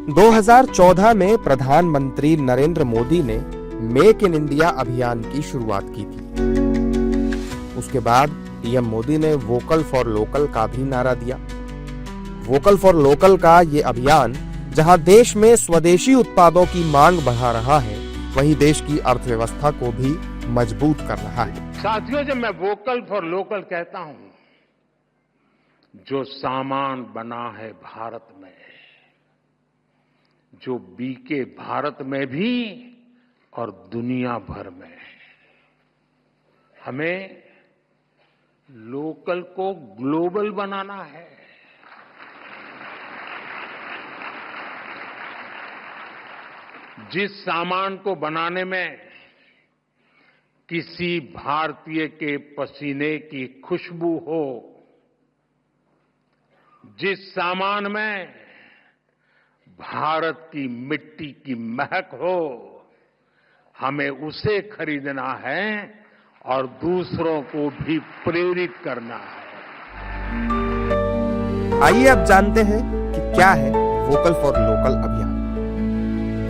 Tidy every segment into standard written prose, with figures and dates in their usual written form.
2014 में प्रधानमंत्री नरेंद्र मोदी ने मेक इन इंडिया अभियान की शुरुआत की थी। उसके बाद पीएम मोदी ने वोकल फॉर लोकल का भी नारा दिया। वोकल फॉर लोकल का ये अभियान जहां देश में स्वदेशी उत्पादों की मांग बढ़ा रहा है, वहीं देश की अर्थव्यवस्था को भी मजबूत कर रहा है। साथियों, जब मैं वोकल फॉर लोकल कहता हूं, जो सामान बना है भारत में, जो बिके भारत में भी और दुनिया भर में, हमें लोकल को ग्लोबल बनाना है। जिस सामान को बनाने में किसी भारतीय के पसीने की खुशबू हो, जिस सामान में भारत की मिट्टी की महक हो, हमें उसे खरीदना है और दूसरों को भी प्रेरित करना है। आइए अब जानते हैं कि क्या है वोकल फॉर लोकल अभियान।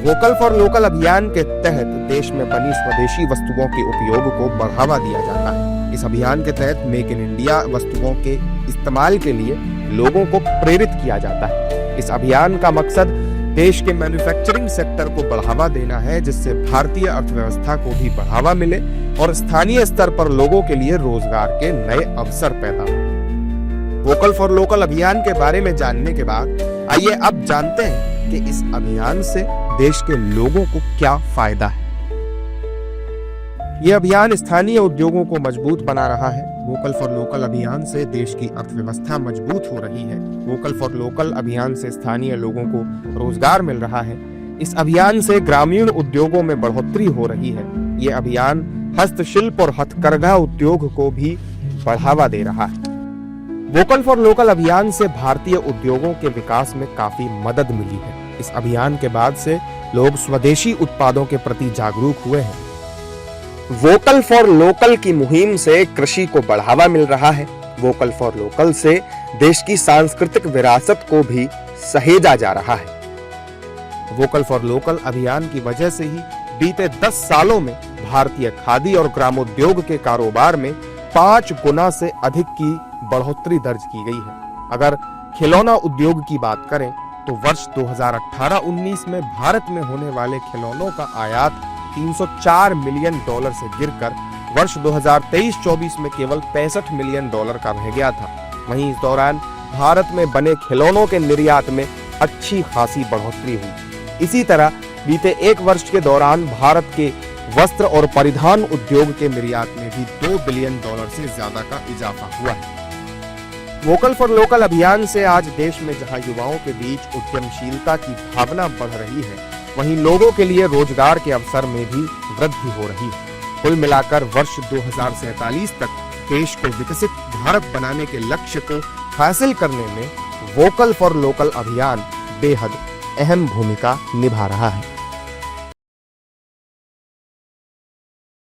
वोकल फॉर लोकल अभियान के तहत देश में बनी स्वदेशी वस्तुओं के उपयोग को बढ़ावा दिया जाता है। इस अभियान के तहत मेक इन इंडिया वस्तुओं के इस्तेमाल के लिए लोगों को प्रेरित किया जाता है। इस अभियान का मकसद देश के मैन्युफैक्चरिंग सेक्टर को बढ़ावा देना है, जिससे भारतीय अर्थव्यवस्था को भी बढ़ावा मिले और स्थानीय स्तर पर लोगों के लिए रोजगार के नए अवसर पैदा हो। वोकल फॉर लोकल अभियान के बारे में जानने के बाद आइए अब जानते हैं कि इस अभियान से देश के लोगों को क्या फायदा है। यह अभियान स्थानीय उद्योगों को मजबूत बना रहा है। वोकल फॉर लोकल अभियान से देश की अर्थव्यवस्था मजबूत हो रही है। वोकल फॉर लोकल अभियान से स्थानीय लोगों को रोजगार मिल रहा है। इस अभियान से ग्रामीण उद्योगों में बढ़ोतरी हो रही है। ये अभियान हस्तशिल्प और हथकरघा उद्योग को भी बढ़ावा दे रहा है। वोकल फॉर लोकल अभियान से भारतीय उद्योगों के विकास में काफी मदद मिली है। इस अभियान के बाद से लोग स्वदेशी उत्पादों के प्रति जागरूक हुए हैं। वोकल फॉर लोकल की मुहिम से कृषि को बढ़ावा मिल रहा है। वोकल फॉर लोकल से देश की सांस्कृतिक विरासत को भी सहेजा जा रहा है। वोकल फॉर लोकल अभियान की वजह से ही बीते 10 सालों में भारतीय खादी और ग्रामोद्योग के कारोबार में 5 गुना से अधिक की बढ़ोतरी दर्ज की गई है। अगर खिलौना उद्योग की बात करें तो वर्ष 2018-19 में भारत में होने वाले खिलौनों का आयात $304 मिलियन से गिरकर वर्ष 2023-24 में केवल $65 मिलियन का रह गया था। वहीं इस दौरान भारत में बने खिलौनों के निर्यात में अच्छी खासी बढ़ोतरी हुई। इसी तरह बीते 1 वर्ष के दौरान भारत के वस्त्र और परिधान उद्योग के निर्यात में भी $2 बिलियन से ज्यादा का इजाफा हुआ है। वोकल फॉर लोकल अभियान से आज देश में जहां युवाओं के बीच उद्यमशीलता की भावना बढ़ रही है, वहीं लोगों के लिए रोजगार के अवसर में भी वृद्धि हो रही है। कुल मिलाकर वर्ष 2047 तक देश को विकसित भारत बनाने के लक्ष्य को हासिल करने में वोकल फॉर लोकल अभियान बेहद अहम भूमिका निभा रहा है।